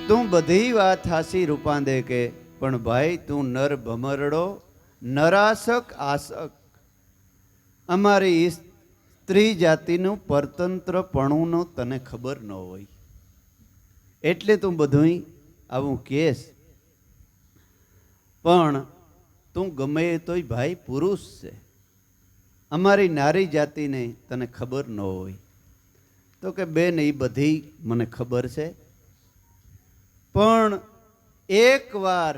તું બધી વાત હાસી રૂપાંદે કે, પણ ભાઈ તું નર ભમરડો, નરાસક આસક. અમારી સ્ત્રી જાતિનું પરતંત્રપણુંનું તને ખબર ન હોય એટલે તું બધું આવું કેસ. પણ તું ગમે તોય ભાઈ પુરુષ છે. અમારી નારી જાતિને તને ખબર ન હોય. તો કે બેન એ બધી મને ખબર છે, પણ એકવાર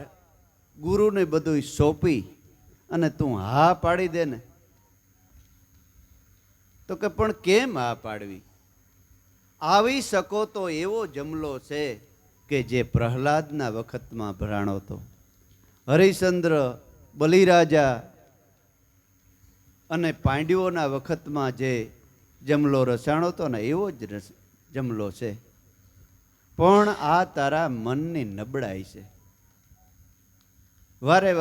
ગુરુને બધું સોંપી અને તું હા પાડી દે ને. તો કે પણ કેમ હા પાડવી? આવી શકો તો એવો જમલો છે કે જે પ્રહલાદના વખતમાં ભરાણો હતો. હરિશ્ચંદ્ર, બલિરાજા અને પાંડવોના વખતમાં જે જમલો રસાણો હતો ને એવો જ જમલો છે. પણ આ તારા મનની નબળાઈ છે. વારે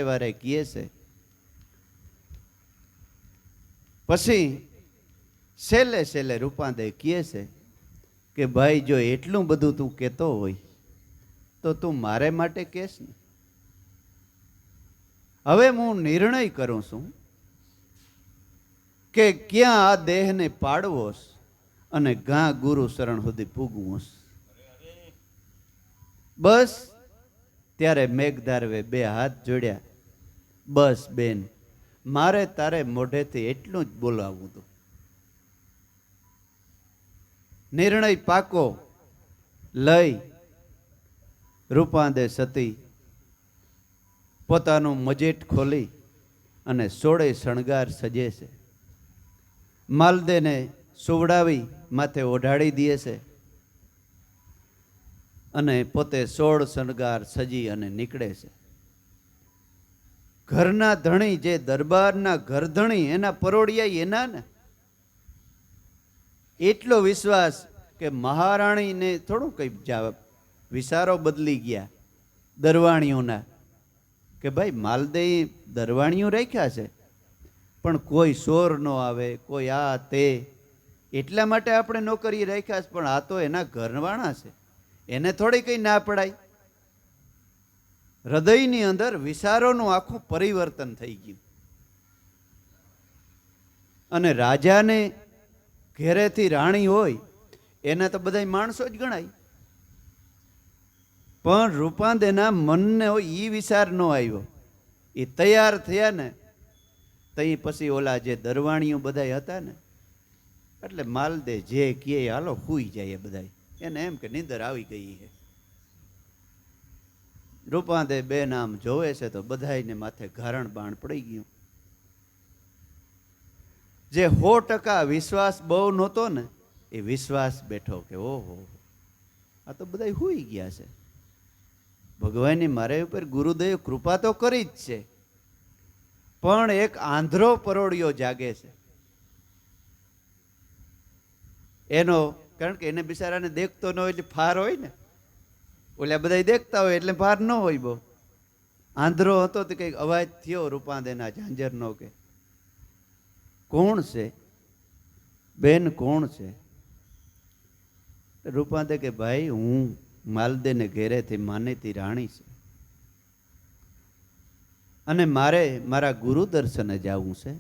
વારે કહે છે. પછી છેલ્લે રૂપાંદે કહે છે કે ભાઈ જો એટલું બધું તું કહેતો હોય તો તું મારે માટે કહેશ ને. હવે હું નિર્ણય કરું છું કે ક્યાં આ દેહને પાડવો અને ગા ગુરુ શરણ સુધી પૂગવું. બસ ત્યારે મેઘધારવે બે હાથ જોડ્યા. બસ બેન, મારે તારે મોઢેથી એટલું જ બોલાવવું હતું. નિર્ણય પાકો લઈ રૂપાંદે સતી પોતાનું મજેટ ખોલી અને 16 શણગાર સજે છે. માલદેને સુવડાવી માથે ઓઢાડી દે છે અને પોતે 16 શણગાર સજી અને નીકળે છે. ઘરના ધણી, જે દરબારના ઘરધણી, એના પરોડિયા એના ને એટલો વિશ્વાસ કે મહારાણીને થોડું કઈ વિચારો બદલી ગયા દરવાણીઓના કે ભાઈ માલદે દરવાણીઓ રાખ્યા છે પણ કોઈ સોર ન આવે, કોઈ આ તે, એટલા માટે આપણે નોકરી રાખ્યા છે. પણ આ તો એના ઘરવાળા છે, એને થોડી કઈ ના પડાય. હૃદયની અંદર વિચારોનું આખું પરિવર્તન થઈ ગયું. અને રાજાને ઘેરેથી રાણી હોય એના તો બધા માણસો જ ગણાય. પણ રૂપાંદેના મનને એ વિચાર ન આવ્યો. એ તૈયાર થયા ને તઈ પછી ઓલા જે દરવાણીઓ બધા હતા ને, એટલે માલદે જે કહે હાલો હુઈ જાય બધા. એને એમ કે નીંદર આવી ગઈ છે. રૂપાંદે બે નામ જોવે છે તો બધાને માથે ગારણ બાણ પડી ગયું. જે 100% વિશ્વાસ બહુ નહોતો ને એ વિશ્વાસ બેઠો કે ઓહો, આ તો બધા હુઈ ગયા છે. ભગવાનની મારા ઉપર ગુરુદેવ કૃપા તો કરી જ છે, પણ એક આંધળો પરોડિયો જાગે છે. એનો કારણ કે એને બિચારાને દેખતો ન હોય એટલે ફાર હોય ને, ઓલા બધા દેખતા હોય એટલે ફાર ન હોય. બહુ આંધળો હતો તો કંઈક અવાજ થયો રૂપાંદેના ઝાંઝરનો કે કોણ છે બેન, કોણ છે? રૂપાંદે કે ભાઈ હું માલદેને ઘેરેથી માનીતી રાણી છે અને મારે મારા ગુરુ દર્શને જવું છે.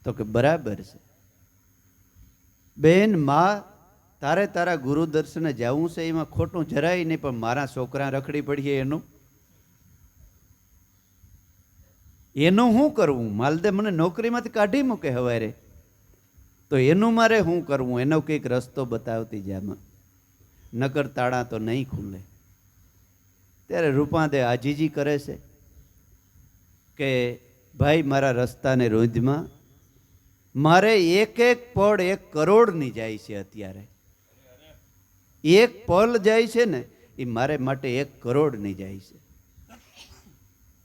તો કે બરાબર છે બેન, માં તારે તારા ગુરુ દર્શને જવું છે એમાં ખોટું જરાય નહીં, પણ મારા છોકરા રખડી પડીએ એનું શું કરવું? માલદે મને નોકરીમાંથી કાઢી મૂકે હવારે, તો એનું મારે શું કરવું? એનો કંઈક રસ્તો બતાવતી જામાં, નકર તાળા તો નહીં ખુલે. ત્યારે રૂપાંદે આજીજી કરે છે કે ભાઈ મારા રસ્તાને રોજમાં મારે એક પળ 1 કરોડની જાય છે. અત્યારે 1 પલ જાય છે ને એ મારે માટે 1 કરોડની જાય છે.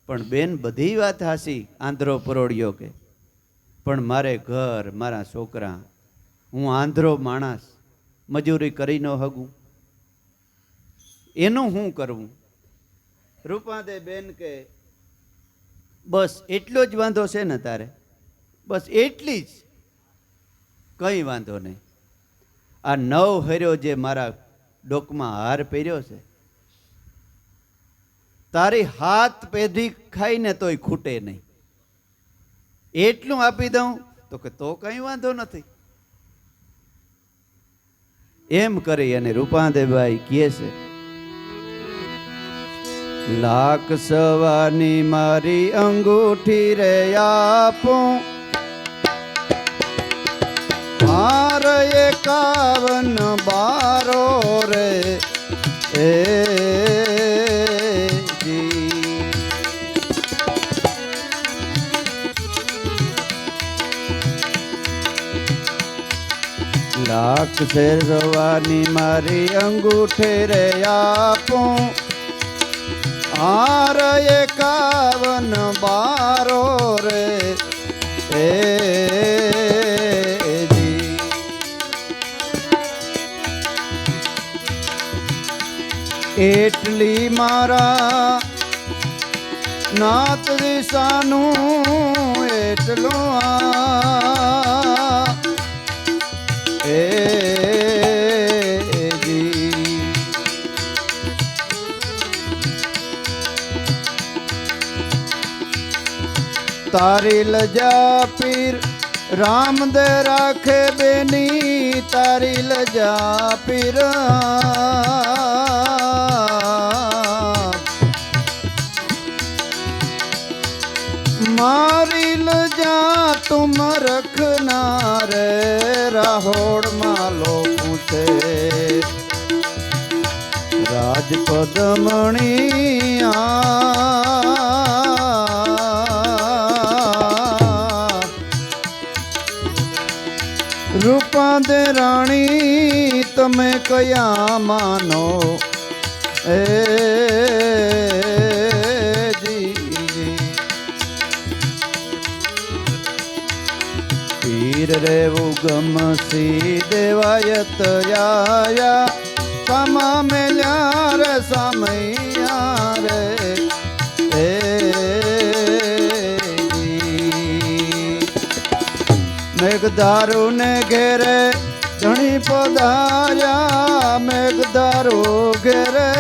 પણ બેન બધી વાત હાસી, આંધળો પરોડિયો કે પણ મારે ઘર, મારા છોકરા, હું આંધળો માણસ, મજૂરી કરી ન હગું, એનું શું કરવું? રૂપાંદે બેન કે બસ એટલો જ વાંધો છે ને તારે? બસ એટલી જ, કઈ વાંધો નહીં. આ 9 હર્યો જે મારા ડોકમાં હાર પહેર્યો છે, તારી હાથ પેઢી ખાઈને તોય ખૂટે નહીં, એટલું આપી દઉં તો કે તો કઈ વાંધો નથી. એમ કરી અને રૂપાદેભાઈ કહે છે, લાખ સવાની મારી અંગૂઠી રે આપું, હાર 51 બારો રે એ લાખ શેરવાની મારી અંગૂઠે રે આપું, હાર 51 બારો રે એ એટલી મારા નાથ દિશાનું એટલું એ તારી લજા પીર રામદે રાખે બેની, તારી લજા પીર મારી લજા તુમ રખના રે, રાહોડ માલો પૂછે રાજપદમણી રૂપાદે રાણી તમે કયા માનો એ પીર રે ઉગમ સી દેવાયત આયા, સામા મેલ્યા રે સામૈયા રે એ મેઘધારુ ને ઘેરે ધણી પધાર્યા, મેઘધારુ ઘેરે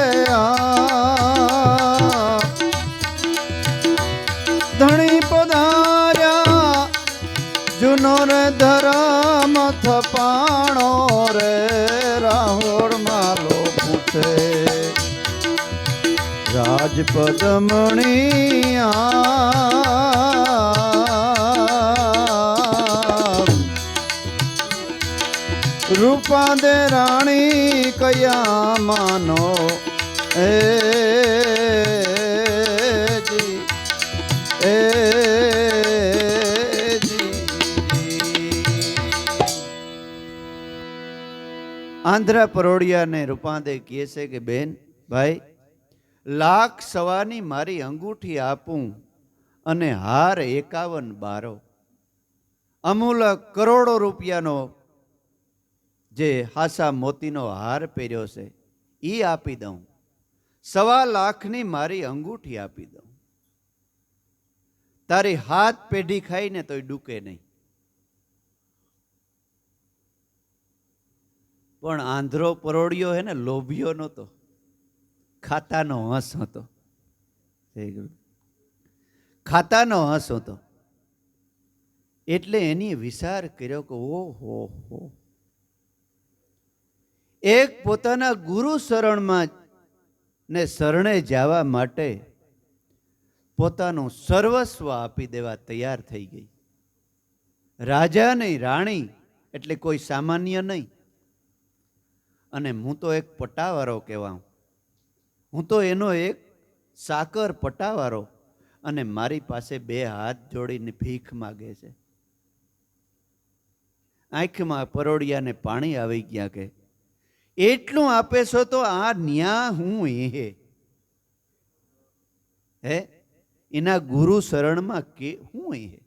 ધણી પધાર્યા, જુનો રે ધરમ થપાણો રે, રાહોડ માલો પૂછે રાજપદમણી રૂપાદે રાણી કયા માનો એ જી એ આંધ્રા પરોડિયાને રૂપાદે કહે છે કે બેન ભાઈ, લાખ સવાની મારી અંગૂઠી આપું અને હાર 51 બારો, અમૂલક કરોડો રૂપિયાનો જે હાસા મોતીનો હાર પહેર્યો છે એ આપી દઉં, 1.25 લાખની મારી અંગૂઠી આપી દઉં, તારી હાથ પેઢી ખાઈને તોય ડૂકે નહીં. પણ આંધ્રો પરોડિયો હે ને લોભિયો નહોતો, ખાતાનો હંસ હતો, ખાતાનો હંસ હતો. એટલે એની વિચાર કર્યો કે ઓહો હો, એક પોતાના ગુરુ શરણમાં ને શરણે જવા માટે પોતાનું સર્વસ્વ આપી દેવા તૈયાર થઈ ગઈ. રાજા નહીં, રાણી એટલે કોઈ સામાન્ય નહીં. અને હું તો એક પટાવારો કહેવાઉં, હું તો એનો એક સાકર પટાવારો, અને મારી પાસે 2 હાથ જોડીને ભીખ માગે છે. આંખમાં પરોડિયાને પાણી આવી ગયા કે એટલું આપે છો તો આ ન્યા હું હે એના ગુરુ શરણમાં કે હું હે.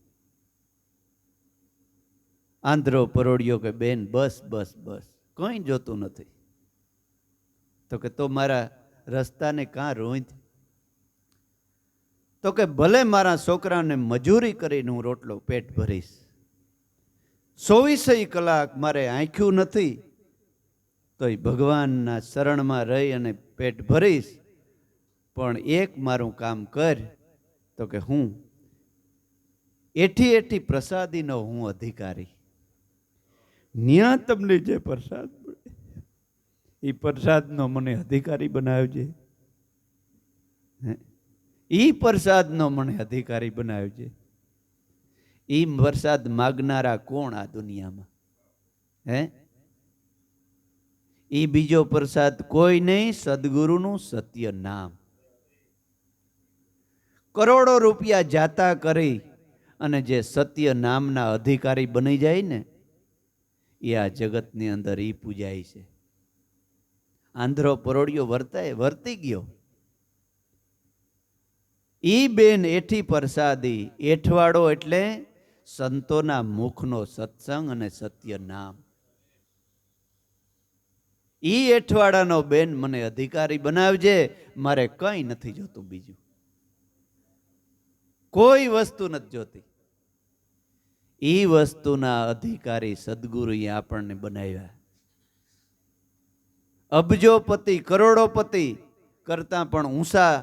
આંધ્રો પરોડિયો કે બેન બસ બસ બસ, કંઈ જોતું નથી. તો કે તો મારા રસ્તાને કાં રોંધ, તો કે ભલે મારા છોકરાને મજૂરી કરીને હું રોટલો પેટ ભરીશ, 24 કલાક મારે આંખ્યું નથી તો એ ભગવાનના શરણમાં રહી અને પેટ ભરીશ, પણ એક મારું કામ કર, તો કે હું એઠી એઠી પ્રસાદીનો હું અધિકારી. ન્યા તમને જે પ્રસાદ મળે એ પ્રસાદનો મને અધિકારી બનાવજે. એ પ્રસાદનો મને અધિકારી બનાવજે. એ પ્રસાદ માગનારા કોણ આ દુનિયામાં? હે? એ બીજો પ્રસાદ કોઈ નહીં, સદગુરુનું સત્ય નામ. કરોડો રૂપિયા જાતા કરી અને જે સત્ય નામના અધિકારી બની જાય ને, એ આ જગતની અંદર એ પૂજાય છે. આંધ્રો પરોડિયો વર્તી ગયો. ઈ બેન એઠી પ્રસાદી. એઠવાડો એટલે સંતોના મુખનો સત્સંગ અને સત્ય નામ. ઈ એઠવાડાનો બેન મને અધિકારી બનાવજે. મારે કંઈ નથી જોતું, બીજું કોઈ વસ્તુ નથી જોતી. ઈ વસ્તુના અધિકારી સદગુરુએ આપણને બનાવ્યા. અબજોપતિ કરોડોપતિ કરતા પણ ઊંચા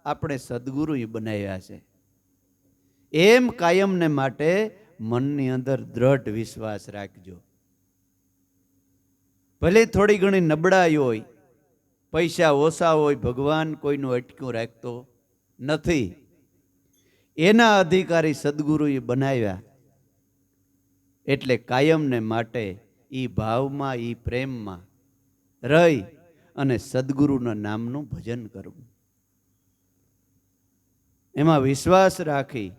આપણે સદગુરુએ બનાવ્યા છે. એમ કાયમને માટે મનની અંદર દ્રઢ વિશ્વાસ રાખજો. ભલે થોડી ઘણી નબળાઈ હોય, પૈસા ઓછા હોય, ભગવાન કોઈનું અટક્યું રાખતો નથી. એના અધિકારી સદગુરુએ બનાવ્યા. એટલે કાયમને માટે એ ભાવમાં, એ પ્રેમમાં રહી અને સદગુરુના નામનું ભજન કરવું. એમાં વિશ્વાસ રાખી.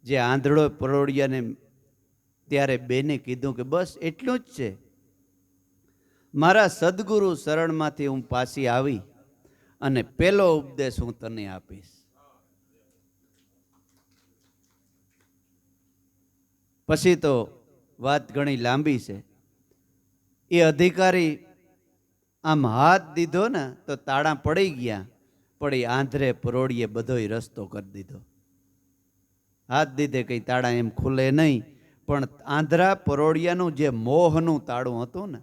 જે આંધળો પરોડિયાને ત્યારે બેને કીધું કે બસ એટલું જ છે, મારા સદગુરુ શરણમાંથી હું પાછી આવી અને પેલો ઉપદેશ હું તને આપીશ. પછી તો વાત ઘણી લાંબી છે. એ અધિકારી આમ હાથ દીધો ને તો તાળા પડી ગયા, પણ એ આંધળે પરોડીએ બધોય રસ્તો કરી દીધો. હાથ દીધે કંઈ તાળા એમ ખુલે નહીં, પણ આંધળા પરોડિયાનું જે મોહનું તાળું હતું ને,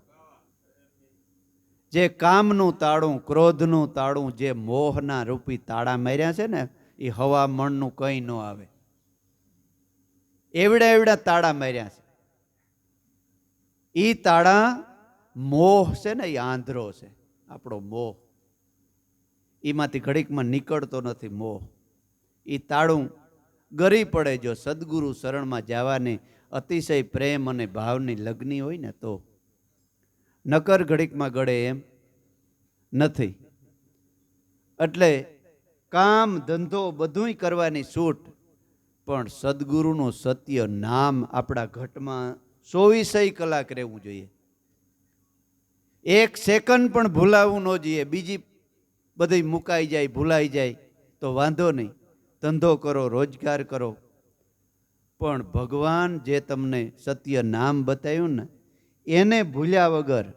જે કામનું તાળું, ક્રોધનું તાળું, જે મોહના રૂપી તાળા માર્યા છે ને, એ હવામણનું કંઈ ન આવે. એવડા એવડા તાળા માર્યા છે. એ તાળા મોહ છે ને, એ આંધળો છે આપણો મોહ. એમાંથી ઘડીકમાં નીકળતો નથી મોહ. એ તાળું ગરી પડે જો સદગુરુ શરણમાં જવાની અતિશય પ્રેમ અને ભાવની લગ્ની હોય ને તો. નકર ઘડીકમાં ગળે એમ નથી. એટલે કામ ધંધો બધુંય કરવાની છૂટ, પણ સદગુરુનું સત્ય નામ આપણા ઘટમાં 24 કલાક રહેવું જોઈએ. એક સેકન્ડ પણ ભૂલાવવું ન જોઈએ. બીજી બધી મુકાઈ જાય, ભૂલાઈ જાય તો વાંધો નહીં, ધંધો કરો, રોજગાર કરો, પણ ભગવાન જે તમને સત્ય નામ બતાવ્યું ને, એને ભૂલ્યા વગર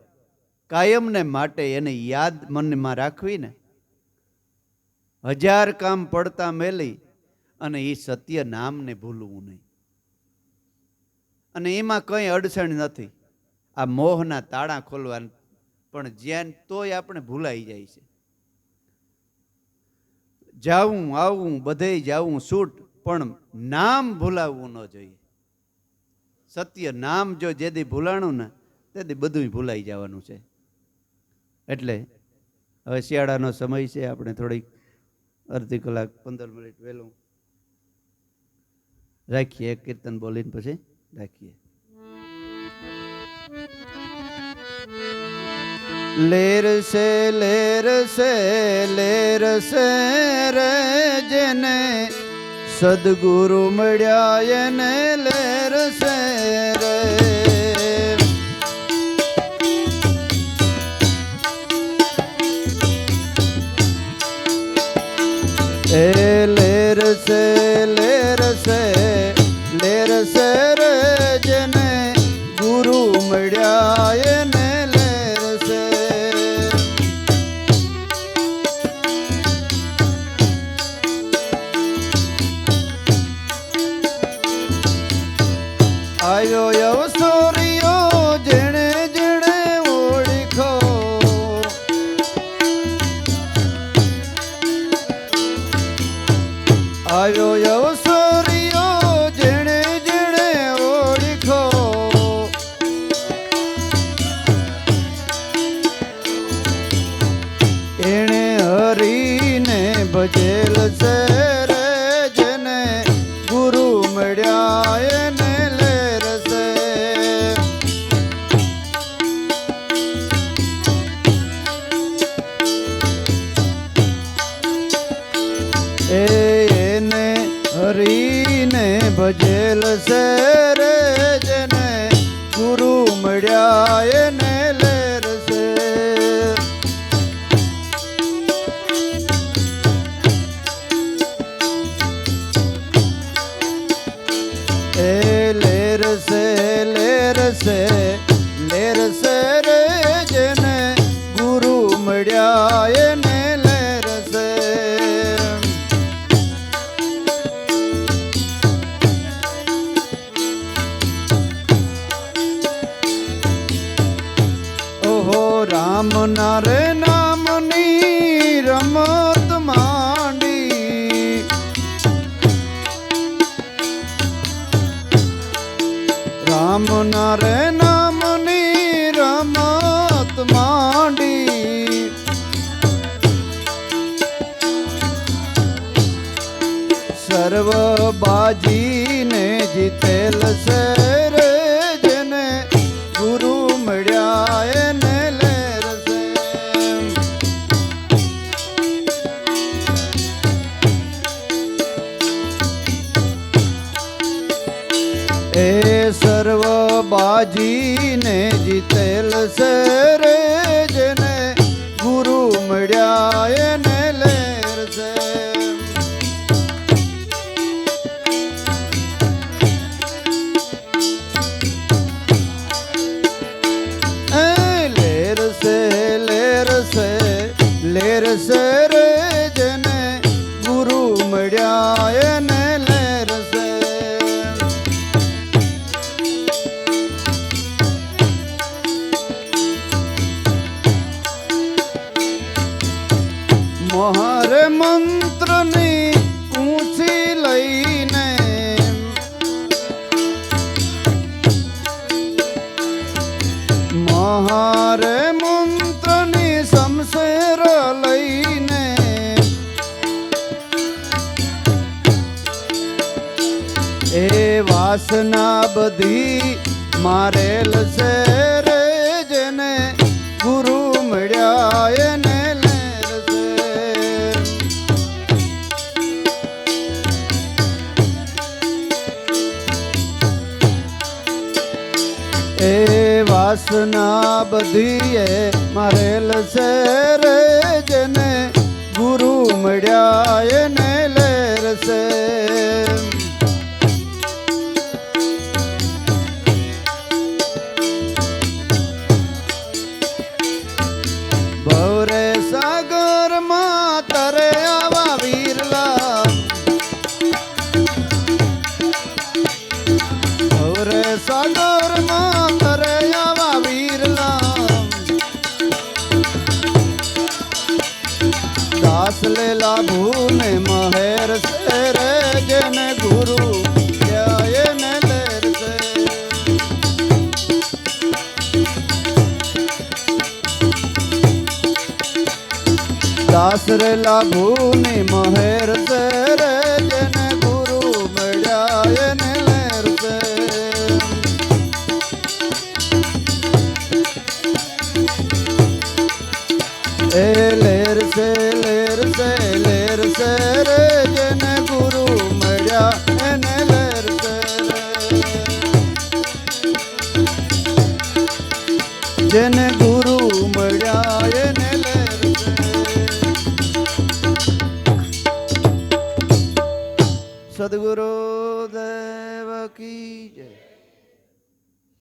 કાયમને માટે એને યાદ મનમાં રાખવી ને, 1000 કામ પડતા મેલી અને એ સત્ય નામને ભૂલવું નહીં. અને એમાં કંઈ અડચણ નથી. આ મોહના તાળા ખોલવા પણ જ્યાં તોય આપણે ભૂલાઈ જાય છે. જાવું આવું બધે જાવું છૂટ, પણ નામ ભૂલાવવું ન જોઈએ. સત્ય નામ જો જેથી ભૂલાણું ને તેથી બધું ભૂલાઈ જવાનું છે. એટલે હવે શિયાળાનો સમય છે, આપણે થોડીક અડધી કલાક 15 મિનિટ વહેલું રાખીએ. એક કીર્તન બોલીને પછી રાખીએ. લેર સે લેર સે લેર સે રે, જેને સદગુરુ મળ્યા એને લેર સે રે. એ લેર સે લેર સે લેર સે રે, જેને ગુરુ મળ્યા એને લેર સે. આયો અવસોરિયો જેણે જેણે ઓળખો છે રે જેને ગુરુ મળ્યા એને લેર છે. એ લેર છે લેર છે લેર છે રે જેને ગુરુ મળ્યા એને લેર છે. ઓહો રામ ના રે નામની રમત માંડી, રામ ના રે નામની રમત માંડી. સર્વ બાજીને જીતેલ છે રે જેને ગુરુ મળ્યા એને લેર છે. એ સર્વ બાજીને જીતેલ છે રે જેને ગુરુ મળ્યા એને લેર છે. લેર છે લેર છે લેર છે રે જેને ગુરુ મળ્યા એને લેર છે. મહાર મંત્રની ઊંચી લઈને મહારે મંત્રની શમશેર લઈને એ વાસના બધી મારેલ છે રે જેને ગુરુ મળ્યા એને લેર છે. એ વાસના બધી એ મારેલ છે રે જેને ગુરુ મળ્યા એને લેર છે. ભવરે સાગરમાં તરે આવા વીરલા, ભવરે સાગરમાં તરે આવા વીરલા. દાસ લેલા ભૂને મહેર છે રે જેને ગુરુ મળ્યા એને લેર છે. દાસ રે લાભુની મહેર છે રે જેને ગુરુ મળ્યા એને લેર છે. એ લેર છે લેર છે લેર છે રે જેને ગુરુ મળ્યા એને લેર છે. જેને ગુરુ મળ્યા એને લેર છે. સદગુરુ દેવ કી